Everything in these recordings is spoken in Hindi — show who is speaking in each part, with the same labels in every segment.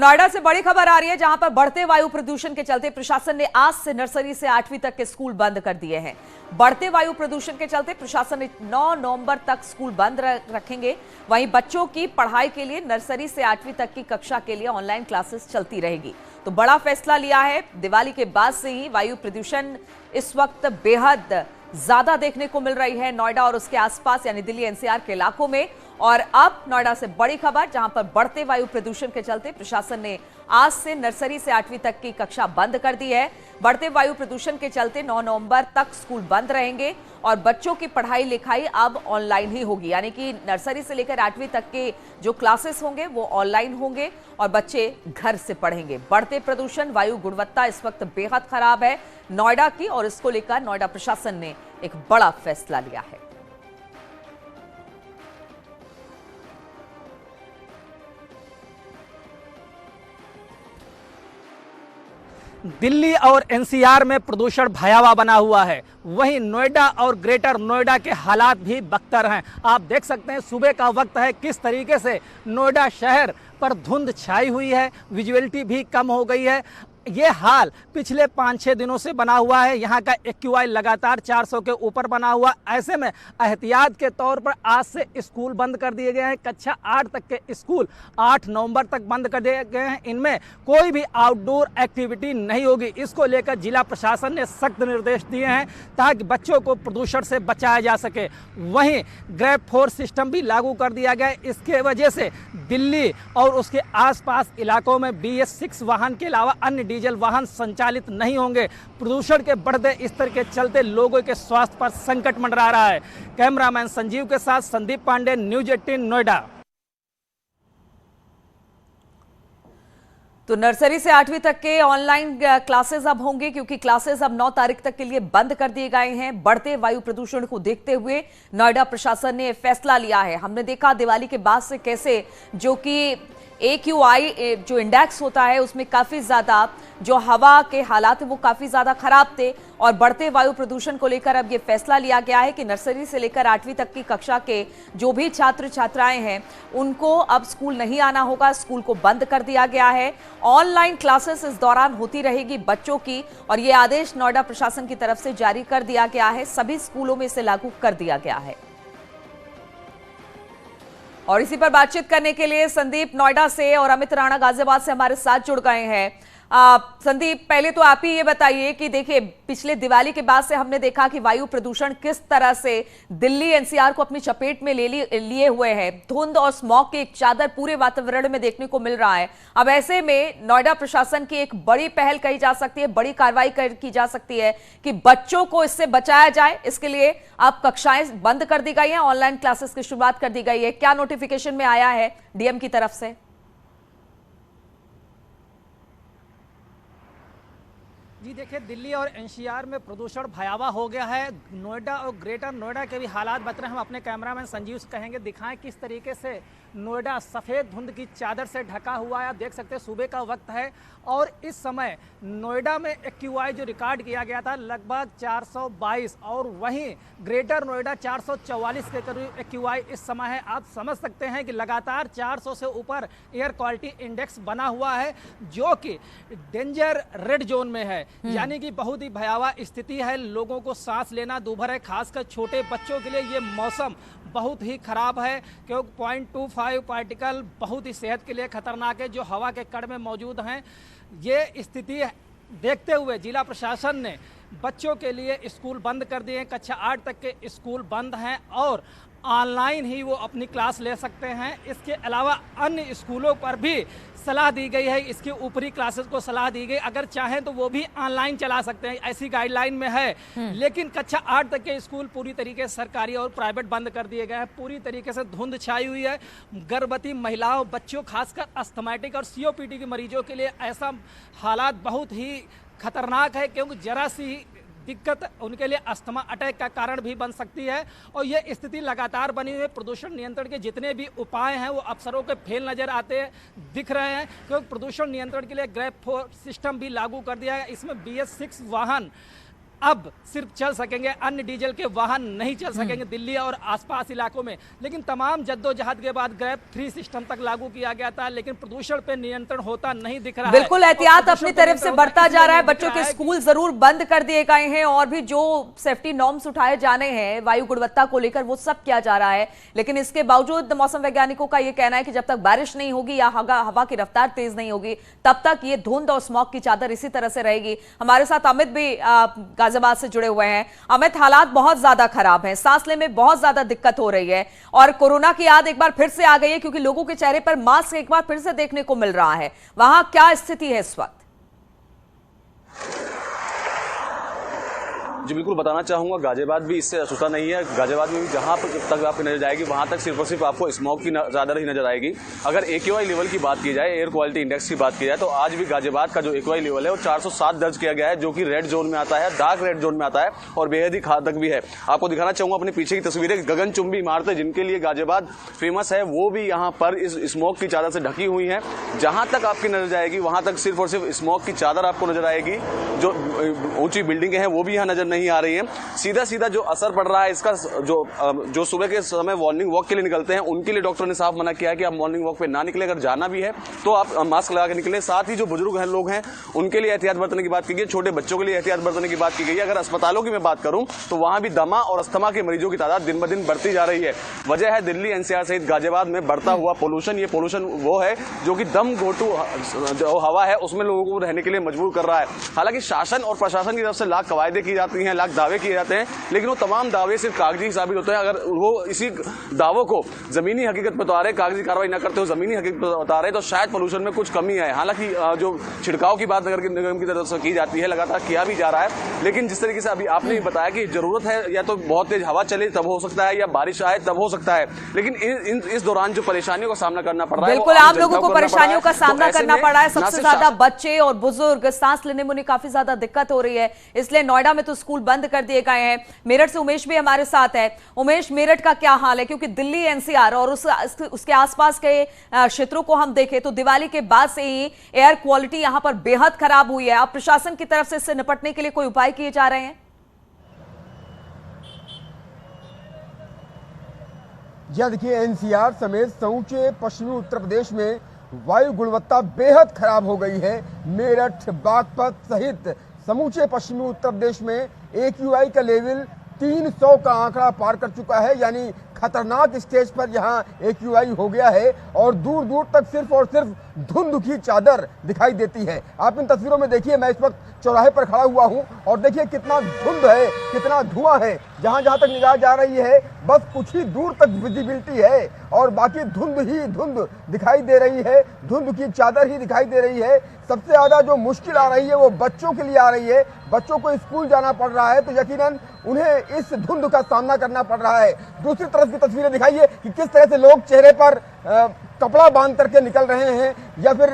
Speaker 1: नोएडा से बड़ी खबर आ रही है, जहां पर बढ़ते वायु प्रदूषण के चलते प्रशासन ने आज से नर्सरी से 8वीं तक के स्कूल बंद कर दिए हैं। बढ़ते वायु प्रदूषण के चलते प्रशासन ने 9 नवंबर तक स्कूल बंद रखेंगे। वहीं बच्चों की पढ़ाई के लिए नर्सरी से 8वीं तक की कक्षा के लिए ऑनलाइन क्लासेस चलती रहेगी। तो बड़ा फैसला लिया है। दिवाली के बाद से ही वायु प्रदूषण इस वक्त बेहद ज्यादा देखने को मिल रही है नोएडा और उसके आसपास यानी दिल्ली एनसीआर के इलाकों में। और अब नोएडा से बड़ी खबर, जहां पर बढ़ते वायु प्रदूषण के चलते प्रशासन ने आज से नर्सरी से 8वीं तक की कक्षा बंद कर दी है। बढ़ते वायु प्रदूषण के चलते 9 नवंबर तक स्कूल बंद रहेंगे और बच्चों की पढ़ाई लिखाई अब ऑनलाइन ही होगी, यानी कि नर्सरी से लेकर 8वीं तक के जो क्लासेस होंगे वो ऑनलाइन होंगे और बच्चे घर से पढ़ेंगे। बढ़ते प्रदूषण, वायु गुणवत्ता इस वक्त बेहद खराब है नोएडा की और इसको लेकर नोएडा प्रशासन ने एक बड़ा फैसला लिया है।
Speaker 2: दिल्ली और एनसीआर में प्रदूषण भयावह बना हुआ है, वहीं नोएडा और ग्रेटर नोएडा के हालात भी बदतर हैं। आप देख सकते हैं सुबह का वक्त है, किस तरीके से नोएडा शहर पर धुंध छाई हुई है, विजुअलिटी भी कम हो गई है। ये हाल पिछले 5-6 दिनों से बना हुआ है। यहाँ का AQI लगातार 400 के ऊपर बना हुआ। ऐसे में एहतियात के तौर पर आज से स्कूल बंद कर दिए गए हैं। कक्षा 8 तक के स्कूल 8 नवंबर तक बंद कर दिए गए हैं। इनमें कोई भी आउटडोर एक्टिविटी नहीं होगी। इसको लेकर जिला प्रशासन ने सख्त निर्देश दिए हैं ताकि बच्चों को प्रदूषण से बचाया जा सके। वहीं ग्रैब फोर्स सिस्टम भी लागू कर दिया गया है। इसके वजह से दिल्ली और उसके आसपास इलाकों में BS6 वाहन के अलावा अन्य डीजल वाहन संचालित नहीं होंगे। प्रदूषण के बढ़ते स्तर के चलते लोगों के स्वास्थ्य पर संकट मंडरा रहा है। कैमरामैन संजीव के साथ संदीप पांडे, न्यूज़ 18 नोएडा।
Speaker 1: तो नर्सरी से 8वीं तक के ऑनलाइन क्लासेस अब होंगे, क्योंकि क्लासेस अब 9 तारीख तक के लिए बंद कर दिए गए हैं। बढ़ते वायु प्रदूषण को देखते हुए नोएडा प्रशासन ने फैसला लिया है। हमने देखा दिवाली के बाद से कैसे जो कि AQI जो इंडेक्स होता है उसमें काफ़ी ज़्यादा जो हवा के हालात है वो काफ़ी ज़्यादा ख़राब थे और बढ़ते वायु प्रदूषण को लेकर अब ये फैसला लिया गया है कि नर्सरी से लेकर 8वीं तक की कक्षा के जो भी छात्र छात्राएं हैं उनको अब स्कूल नहीं आना होगा। स्कूल को बंद कर दिया गया है। ऑनलाइन क्लासेस इस दौरान होती रहेगी बच्चों की और ये आदेश नोएडा प्रशासन की तरफ से जारी कर दिया गया है। सभी स्कूलों में इसे लागू कर दिया गया है। और इसी पर बातचीत करने के लिए संदीप नोएडा से और अमित राणा गाजियाबाद से हमारे साथ जुड़ गए हैं। संदीप, पहले तो आप ही ये बताइए कि देखिए पिछले दिवाली के बाद से हमने देखा कि वायु प्रदूषण किस तरह से दिल्ली एनसीआर को अपनी चपेट में लिए हुए है। धुंध और स्मॉग की एक चादर पूरे वातावरण में देखने को मिल रहा है। अब ऐसे में नोएडा प्रशासन की एक बड़ी पहल कही जा सकती है, बड़ी कार्रवाई की जा सकती है कि बच्चों को इससे बचाया जाए। इसके लिए अब कक्षाएं बंद कर दी गई हैं, ऑनलाइन क्लासेस की शुरुआत कर दी गई है। क्या नोटिफिकेशन में आया है डीएम की तरफ से?
Speaker 2: जी देखिए, दिल्ली और एनसीआर में प्रदूषण भयावह हो गया है। नोएडा और ग्रेटर नोएडा के भी हालात बता रहे हैं। हम अपने कैमरामैन संजीव से कहेंगे दिखाएं किस तरीके से नोएडा सफ़ेद धुंध की चादर से ढका हुआ है। आप देख सकते हैं सुबह का वक्त है और इस समय नोएडा में AQI जो रिकॉर्ड किया गया था लगभग 422 और वहीं ग्रेटर नोएडा 444 के करीब AQI इस समय है। आप समझ सकते हैं कि लगातार 400 से ऊपर एयर क्वालिटी इंडेक्स बना हुआ है, जो कि डेंजर रेड जोन में है, यानी कि बहुत ही भयावह स्थिति है। लोगों को सांस लेना दूभर है, खासकर छोटे बच्चों के लिए ये मौसम बहुत ही खराब है, क्योंकि 0.25 पार्टिकल बहुत ही सेहत के लिए खतरनाक है जो हवा के कण में मौजूद हैं। ये स्थिति देखते हुए जिला प्रशासन ने बच्चों के लिए स्कूल बंद कर दिए हैं। कक्षा 8 तक के स्कूल बंद हैं और ऑनलाइन ही वो अपनी क्लास ले सकते हैं। इसके अलावा अन्य स्कूलों पर भी सलाह दी गई है, इसकी ऊपरी क्लासेस को सलाह दी गई, अगर चाहें तो वो भी ऑनलाइन चला सकते हैं, ऐसी गाइडलाइन में है। लेकिन कक्षा 8 तक के स्कूल पूरी तरीके से सरकारी और प्राइवेट बंद कर दिए गए हैं। पूरी तरीके से धुंध छाई हुई है। गर्भवती महिलाओं, बच्चों, खासकर अस्थमाटिक और COPD के मरीजों के लिए ऐसा हालात बहुत ही खतरनाक है, क्योंकि जरा सी दिक्कत उनके लिए अस्थमा अटैक का कारण भी बन सकती है। और ये स्थिति लगातार बनी हुई है। प्रदूषण नियंत्रण के जितने भी उपाय हैं वो अफसरों के फेल नज़र आते दिख रहे हैं, क्योंकि प्रदूषण नियंत्रण के लिए ग्रैब फोर्स सिस्टम भी लागू कर दिया है। इसमें BS6 वाहन अब सिर्फ चल सकेंगे, अन्य डीजल के वाहन नहीं चल सकेंगे दिल्ली और आसपास इलाकों में। लेकिन तमाम जद्दोजहद के बाद ग्रैब 3 सिस्टम तक लागू किया गया था, लेकिन प्रदूषण पे नियंत्रण होता नहीं दिख रहा है।
Speaker 1: बिल्कुल एहतियात अपनी तरफ से बढ़ता जा रहा है। बच्चों के स्कूल जरूर बंद कर दिए गए हैं और भी जो सेफ्टी नॉर्म्स उठाए जाने हैं वायु गुणवत्ता को लेकर वो सब किया जा रहा है। लेकिन इसके बावजूद मौसम वैज्ञानिकों का यह कहना है कि जब तक बारिश नहीं होगी या हवा की रफ्तार तेज नहीं होगी तब तक ये धुंध और स्मॉग की चादर इसी तरह से रहेगी। हमारे साथ अमित भी गाजियाबाद से जुड़े हुए हैं। अमित, हालात बहुत ज्यादा खराब हैं, सांस लेने में बहुत ज्यादा दिक्कत हो रही है और कोरोना की याद एक बार फिर से आ गई है क्योंकि लोगों के चेहरे पर मास्क एक बार फिर से देखने को मिल रहा है। वहां क्या स्थिति है इस वक्त?
Speaker 3: जी बिल्कुल बताना चाहूँगा, गाजियाबाद भी इससे अछूता नहीं है। गाजियाबाद में भी जहाँ तक आपकी नजर जाएगी वहाँ तक सिर्फ और सिर्फ आपको स्मॉग की चादर ही नजर आएगी। अगर AQI लेवल की बात की जाए, एयर क्वालिटी इंडेक्स की बात की जाए, तो आज भी गाजियाबाद का जो AQI लेवल है वो 407 दर्ज किया गया है, जो कि रेड जोन में आता है, डार्क रेड जोन में आता है और बेहद ही घातक भी है। आपको दिखाना चाहूँगा अपने पीछे की तस्वीरें, गगनचुंबी इमारतें जिनके लिए गाजियाबाद फेमस है वो भी यहाँ पर इस स्मॉग की चादर से ढकी हुई है। जहाँ तक आपकी नजर जाएगी वहाँ तक सिर्फ और सिर्फ स्मॉग की चादर आपको नजर आएगी। जो ऊंची बिल्डिंगें हैं वो भी यहाँ नजर नहीं आ रही है। सीधा सीधा जो असर पड़ रहा है इसका, जो सुबह के समय मॉर्निंग वॉक के लिए निकलते हैं उनके लिए डॉक्टर ने साफ मना किया है कि आप मॉर्निंग वॉक पे ना निकले, अगर जाना भी है तो आप मास्क लगा के निकलें। साथ ही जो बुजुर्ग हैं लोग हैं उनके लिए एहतियात बरतने की बात की गई है, छोटे बच्चों के लिए एहतियात बरतने की बात की गई है। अगर अस्पतालों की मैं बात करूं तो वहां भी दमा और अस्थमा के मरीजों की तादाद दिन ब दिन बढ़ती जा रही है। वजह है दिल्ली NCR सहित गाजियाबाद में बढ़ता हुआ पोल्यूशन। ये पोल्यूशन वो है जो कि दम घोटू जो हवा है उसमें लोगों को रहने के लिए मजबूर कर रहा है। हालांकि शासन और प्रशासन की तरफ से लाख कवायदे की जाती हैं, लाख दावे किए जाते हैं, लेकिन वो तमाम दावे सिर्फ कागजी साबित होते हैं। अगर वो इसी दावों को जमीनी हकीकत पर उतारे, कागजी कार्रवाई न करते हो जमीनी हकीकत पर उतारे तो शायद पोल्यूशन में कुछ कमी है। हालांकि जो छिड़काव की बात नगर निगम की तरफ से की जाती है, लगातार किया भी जा रहा है, लेकिन जिस तरीके से अभी आपने भी बताया कि जरूरत है या तो बहुत तेज हवा चले तब हो सकता है या बारिश आए तब हो सकता है, लेकिन इस दौरान जो परेशानियों का सामना करना पड़ रहा है,
Speaker 1: बिल्कुल आम लोगों को परेशानियों का सामना करना पड़ रहा है। सबसे ज्यादा बच्चे और बुजुर्ग, सांस लेने में उन्हें काफी ज्यादा दिक्कत हो रही है, इसलिए नोएडा में तो स्कूल बंद कर दिए गए हैं। मेरठ से उमेश भी हमारे साथ है। उमेश, मेरठ का क्या हाल है? क्योंकि दिल्ली NCR और उसके आसपास के क्षेत्रों को हम देखें तो दिवाली के बाद से ही एयर क्वालिटी यहां पर बेहद खराब हुई है। अब प्रशासन की तरफ से इससे निपटने के लिए कोई उपाय किए जा रहे हैं?
Speaker 4: जी देखिए, NCR समेत समूचे पश्चिमी उत्तर प्रदेश में वायु गुणवत्ता बेहद खराब हो गई है। मेरठ, बागपत सहित समूचे पश्चिमी उत्तर प्रदेश में AQI का लेवल 300 का आंकड़ा पार कर चुका है, यानी खतरनाक स्टेज पर यहाँ AQI हो गया है और दूर दूर तक सिर्फ और सिर्फ धुंध की चादर दिखाई देती है। आप इन तस्वीरों में देखिए, मैं इस वक्त चौराहे पर खड़ा हुआ हूँ और देखिए कितना धुंध है, कितना धुआं है। जहाँ जहाँ तक निगाह जा रही है बस कुछ ही दूर तक विजिबिलिटी है और बाकी धुंध ही धुंध दिखाई दे रही है, धुंध की चादर ही दिखाई दे रही है। सबसे ज्यादा जो मुश्किल आ रही है वो बच्चों के लिए आ रही है। बच्चों को स्कूल जाना पड़ रहा है तो यकीनन उन्हें इस धुंध का सामना करना पड़ रहा है। दूसरी तरफ की तस्वीरें दिखाइए कि किस तरह से लोग चेहरे पर कपड़ा बांध करके निकल रहे हैं या फिर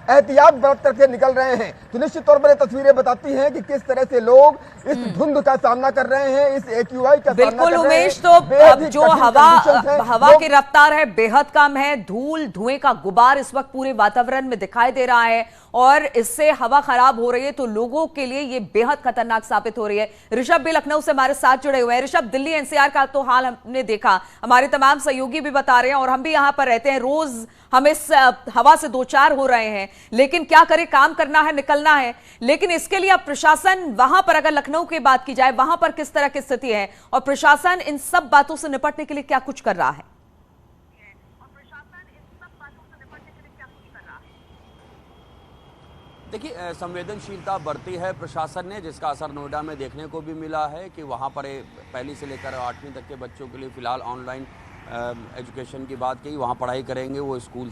Speaker 4: एहतियात बरत करके निकल रहे हैं। तो निश्चित तौर पर ये तस्वीरें बताती हैं कि किस तरह से लोग इस धुंध का सामना कर रहे हैं, इस AQI का
Speaker 1: बिल्कुल उमेश, तो अब जो हवा की रफ्तार है बेहद कम है, धूल धुएं का गुबार इस वक्त पूरे वातावरण में दिखाई दे रहा है और इससे हवा खराब हो रही है, तो लोगों के लिए ये बेहद खतरनाक साबित हो रही है। ऋषभ भी लखनऊ से हमारे साथ जुड़े हुए हैं। ऋषभ, दिल्ली NCR का तो हाल हमने देखा, हमारे तमाम सहयोगी भी बता रहे हैं और हम भी यहाँ पर रहते हैं, रोज हम इस हवा से दो चार हो रहे हैं, लेकिन क्या करें, काम करना है, निकलना है। लेकिन इसके लिए अब प्रशासन वहां पर, अगर लखनऊ की बात की जाए, वहां पर किस तरह की स्थिति है और प्रशासन इन सब बातों से निपटने के लिए क्या कुछ कर रहा है?
Speaker 5: देखिए, संवेदनशीलता बढ़ती है प्रशासन ने, जिसका असर नोएडा में देखने को भी मिला है कि वहाँ पर पहली से लेकर 8वीं तक के बच्चों के लिए फ़िलहाल ऑनलाइन एजुकेशन की बात की, वहाँ पढ़ाई करेंगे, वो स्कूल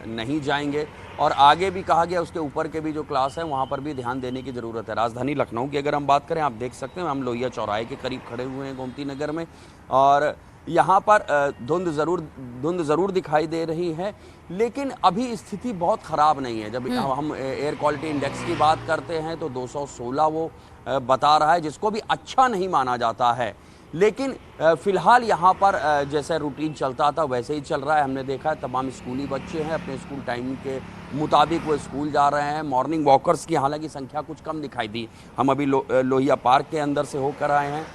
Speaker 5: नहीं जाएंगे और आगे भी कहा गया उसके ऊपर के भी जो क्लास है वहाँ पर भी ध्यान देने की ज़रूरत है। राजधानी लखनऊ की अगर हम बात करें, आप देख सकते हैं हम लोहिया चौराहे के करीब खड़े हुए हैं गोमती नगर में और यहाँ पर धुंध ज़रूर दिखाई दे रही है, लेकिन अभी स्थिति बहुत ख़राब नहीं है। जब हम एयर क्वालिटी इंडेक्स की बात करते हैं तो 216 वो बता रहा है, जिसको भी अच्छा नहीं माना जाता है, लेकिन फ़िलहाल यहाँ पर जैसे रूटीन चलता था वैसे ही चल रहा है। हमने देखा है तमाम स्कूली बच्चे हैं अपने स्कूल टाइम के मुताबिक वो स्कूल जा रहे हैं। मॉर्निंग वॉकर्स की हालांकि संख्या कुछ कम दिखाई दी। हम अभी लोहिया पार्क के अंदर से होकर आए हैं,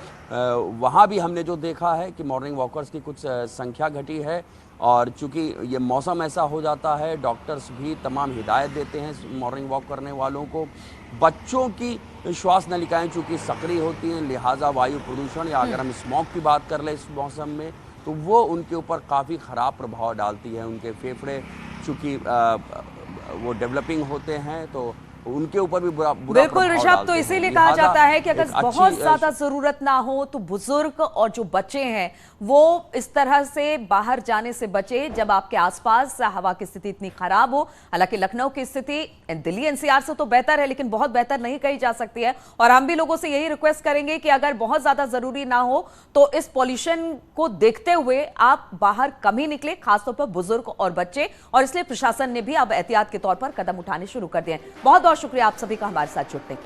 Speaker 5: वहाँ भी हमने जो देखा है कि मॉर्निंग वॉकर्स की कुछ संख्या घटी है। और चूंकि ये मौसम ऐसा हो जाता है, डॉक्टर्स भी तमाम हिदायत देते हैं मॉर्निंग वॉक करने वालों को। बच्चों की श्वास नलिकाएं चूंकि सक्रिय होती हैं, लिहाजा वायु प्रदूषण या अगर हम स्मॉग की बात कर लें इस मौसम में, तो वो उनके ऊपर काफ़ी ख़राब प्रभाव डालती है। उनके फेफड़े चूँकि वो डेवलपिंग होते हैं तो उनके ऊपर भी बुरा
Speaker 1: बिल्कुल ऋषभ, तो इसीलिए कहा जाता है कि अगर बहुत ज्यादा जरूरत ना हो तो बुजुर्ग और जो बच्चे हैं वो इस तरह से बाहर जाने से बचे जब आपके आसपास हवा की स्थिति इतनी खराब हो। हालांकि लखनऊ की स्थिति दिल्ली एनसीआर से तो बेहतर है, लेकिन बहुत बेहतर नहीं कही जा सकती है। और हम भी लोगों से यही रिक्वेस्ट करेंगे कि अगर बहुत ज्यादा जरूरी ना हो तो इस पॉल्यूशन को देखते हुए आप बाहर कम ही निकले, खासतौर पर बुजुर्ग और बच्चे। और इसलिए प्रशासन ने भी अब एहतियात के तौर पर कदम उठाने शुरू कर दिए हैं। बहुत बहुत शुक्रिया आप सभी का हमारे साथ जुड़ने के लिए।